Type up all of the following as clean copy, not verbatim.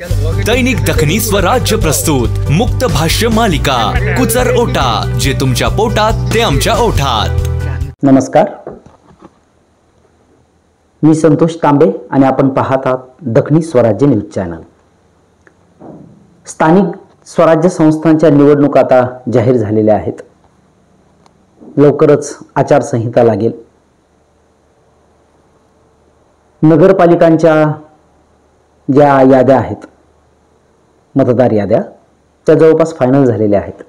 दैनिक दखनी स्वराज्य प्रस्तुत मुक्त भाष्य मालिका कुचर ओटा, जे तुमच्या पोटात ते आमच्या ओठात. नमस्कार, मी संतोष तांबे आणि आपण पाहत आहात दखनी स्वराज्य न्यूज चॅनल. स्थानिक स्वराज्य संस्थांच्या निवडणुका आता जाहीर झालेल्या आहेत. लवकरच आचारसंहिता लागेल. नगरपालिकांच्या ज्या याद्या आहेत, मतदार याद्या, त्या जवळपास फायनल झालेल्या आहेत.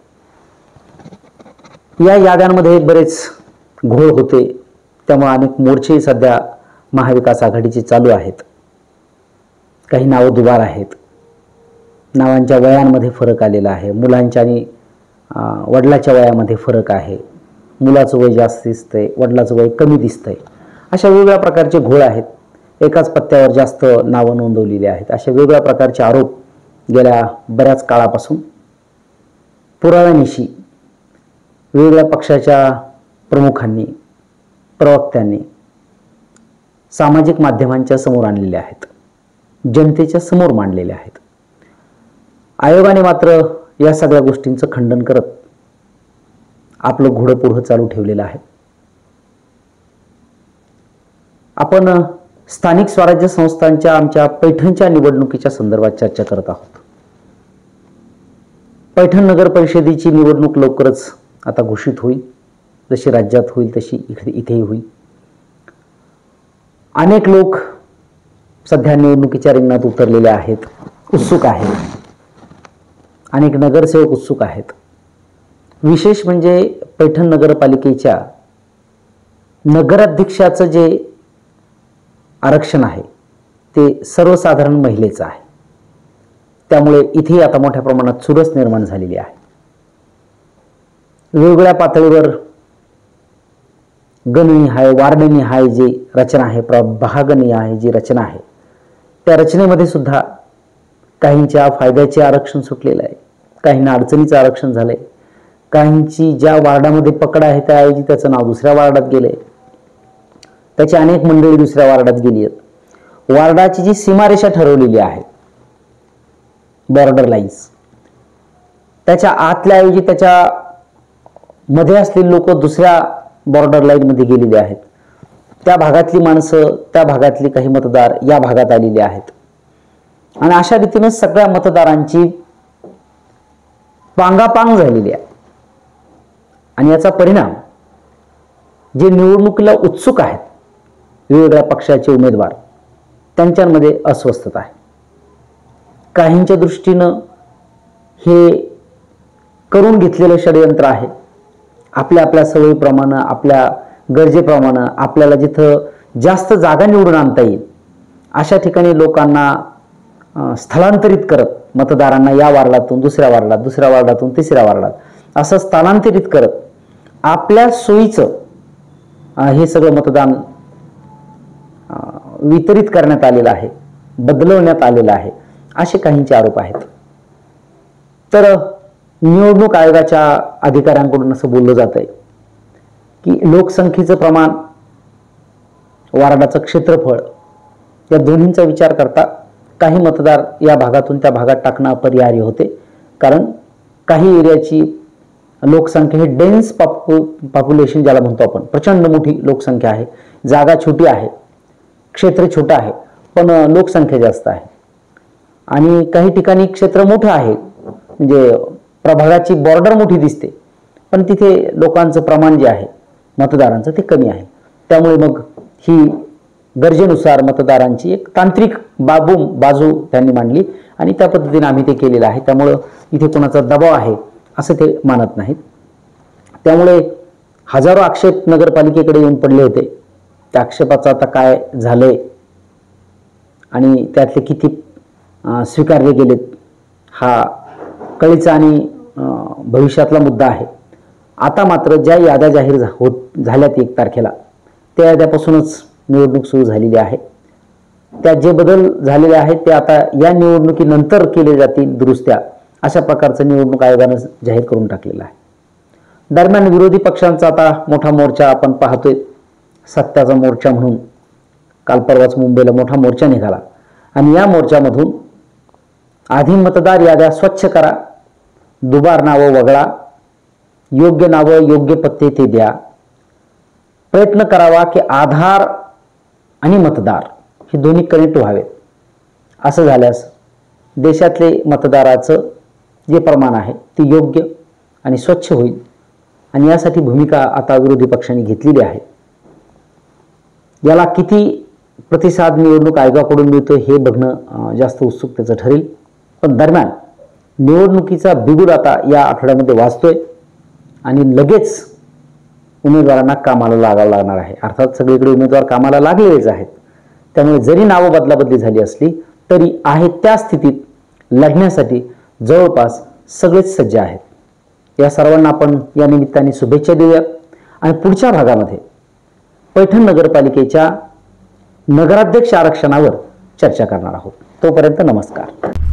या याद्यांमध्ये बरेच घोळ होते, त्यामुळे अनेक मोर्चे सध्या महाविकास आघाडीचे चालू आहेत. काही नावं दुबार आहेत. नावांच्या वयांमध्ये फरक आलेला आहे. मुलांच्या आणि वडिलाच्या वयामध्ये फरक आहे. मुलाचं वय जास्त दिसतंय, वडिलाचं वय कमी दिसतंय. अशा वेगवेगळ्या प्रकारचे घोळ आहेत. एकाच पत्त्यावर जास्त नावं नोंदवलेली आहेत. अशा वेगवेगळ्या प्रकारचे आरोप गेल्या बऱ्याच काळापासून पुराव्यानिशी वेगवेगळ्या पक्षाच्या प्रमुखांनी, प्रवक्त्यांनी सामाजिक माध्यमांच्या समोर आणलेले आहेत, जनतेच्या समोर मांडलेले आहेत. आयोगाने मात्र या सगळ्या गोष्टींचं खंडन करत आपलं घोडं पुढं चालू ठेवलेलं आहे. आपण स्थानिक स्वराज्य संस्थांच्या आमच्या पैठणच्या निवडणुकीच्या संदर्भात चर्चा करत आहोत. पैठण नगर परिषदेची निवडणूक लवकरच आता घोषित होईल. जशी राज्यात होईल तशी इथेही होईल. अनेक लोक सध्या निवडणुकीच्या रिंगणात उतरलेले आहेत, उत्सुक आहेत. अनेक नगरसेवक उत्सुक आहेत. विशेष म्हणजे पैठण नगरपालिकेच्या नगराध्यक्षाचं जे आरक्षण आहे ते सर्वसाधारण महिलेचं आहे. त्यामुळे इथे आता मोठ्या प्रमाणात चुरस निर्माण झालेली आहे. वेगवेगळ्या पातळीवर गणनिहाय, वार्डनिहाय जी रचना आहे, प्रभागनिहाय जी रचना आहे, त्या रचनेमध्ये सुद्धा काहींच्या फायद्याचे आरक्षण सुटलेलं आहे, काहींना अडचणीचं आरक्षण झालंय, काहींची ज्या वार्डामध्ये पकड आहे त्याऐवजी त्याचं नाव दुसऱ्या वार्डात गेलंय. त्याची अनेक मंडळी दुसऱ्या वार्डात गेली आहेत. वार्डाची जी सीमारेषा ठरवलेली आहे, बॉर्डर लाईन्स, त्याच्या आतल्याऐवजी त्याच्या मध्ये असलेली लोक दुसऱ्या बॉर्डर लाईन मध्ये गेलेली आहेत. त्या भागातली माणसं, त्या भागातली काही मतदार या भागात आलेली आहेत. आणि अशा रीतीने सगळ्या मतदारांची पांगापांग झालेली आहे. आणि याचा परिणाम जे निवडणुकीला उत्सुक आहेत, वेगवेगळ्या पक्षाचे उमेदवार, त्यांच्यामध्ये अस्वस्थता आहे. काहींच्या दृष्टीनं हे करून घेतलेलं षडयंत्र आहे. आपल्या आपल्या सवयीप्रमाणे, आपल्या गरजेप्रमाणे आपल्याला जिथं जास्त जागा निवडून आणता येईल अशा ठिकाणी लोकांना स्थलांतरित करत, मतदारांना या वार्डातून दुसऱ्या वार्डात, दुसऱ्या वार्डातून तिसऱ्या वार्डात असं स्थलांतरित करत आपल्या सोयीचं हे सगळं मतदान वितरित करण्यात आलेलं आहे, बदलवण्यात आलेलं आहे, असे काहींचे आरोप आहेत. तर निवडणूक आयोगाच्या अधिकाऱ्यांकडून असं बोललं जात आहे की लोकसंख्येचं प्रमाण, वार्डाचं क्षेत्रफळ या दोन्हींचा विचार करता काही मतदार या भागातून त्या भागात टाकणं अपरिहार्य होते. कारण काही एरियाची लोकसंख्या ही डेन्स पॉप्युलेशन ज्याला म्हणतो आपण, प्रचंड मोठी लोकसंख्या आहे, जागा छोटी आहे, क्षेत्र छोटं आहे, पण लोकसंख्या जास्त आहे. आणि काही ठिकाणी क्षेत्र मोठं आहे, म्हणजे प्रभागाची बॉर्डर मोठी दिसते, पण तिथे लोकांचं प्रमाण जे आहे मतदारांचं ते कमी आहे. त्यामुळे मग ही गरजेनुसार मतदारांची एक तांत्रिक बाजू त्यांनी मांडली आणि त्या पद्धतीने आम्ही ते केलेलं आहे. त्यामुळं इथे कोणाचा दबाव आहे असं ते मानत नाहीत. त्यामुळे हजारो आक्षेप नगरपालिकेकडे येऊन पडले होते. त्या आक्षेपाचं आता काय झालंय आणि त्यातले किती स्वीकारले गेलेत हा कळीचा आणि भविष्यातला मुद्दा आहे. आता मात्र ज्या याद्या जाहीर झाल्यात 1 तारखेला, त्या याद्यापासूनच निवडणूक सुरू झालेली आहे. त्यात जे बदल झालेले आहेत ते आता या निवडणुकीनंतर केले जातील दुरुस्त्या, अशा प्रकारचं निवडणूक आयोगानं जाहीर करून टाकलेलं आहे. दरम्यान विरोधी पक्षांचा आता मोठा मोर्चा आपण पाहतोय. सत्याचा मोर्चा म्हणून काल परवाच मुंबईला मोठा मोर्चा निघाला आणि या मोर्चामधून आधी मतदार याद्या स्वच्छ करा, दुबार नावं वगळा, योग्य नावं योग्य पत्ते ते द्या. प्रयत्न करावा की आधार आणि मतदार हे दोन्ही कनेक्ट व्हावेत. असं झाल्यास देशातले मतदाराचं जे प्रमाण आहे ते योग्य आणि स्वच्छ होईल. आणि यासाठी भूमिका आता विरोधी पक्षांनी घेतलेली आहे. याला किती प्रतिसाद निवडणूक आयोगाकडून मिळतो हे बघणं जास्त उत्सुकतेचं ठरेल. पण दरम्यान निवडणुकीचा बिगुल आता या आठवड्यामध्ये वाजतोय आणि लगेच उमेदवारांना कामाला लागावं लागणार आहे. अर्थात सगळीकडे उमेदवार कामाला लागलेलेच आहेत. त्यामुळे जरी नावं बदलाबदली झाली असली तरी आहे त्या स्थितीत लढण्यासाठी जवळपास सगळेच सज्ज आहेत. या सर्वांना आपण या निमित्ताने शुभेच्छा देऊयात. आणि पुढच्या भागामध्ये पैठण नगरपालिकेच्या नगराध्यक्ष आरक्षणावर चर्चा करणार आहोत. तोपर्यंत नमस्कार.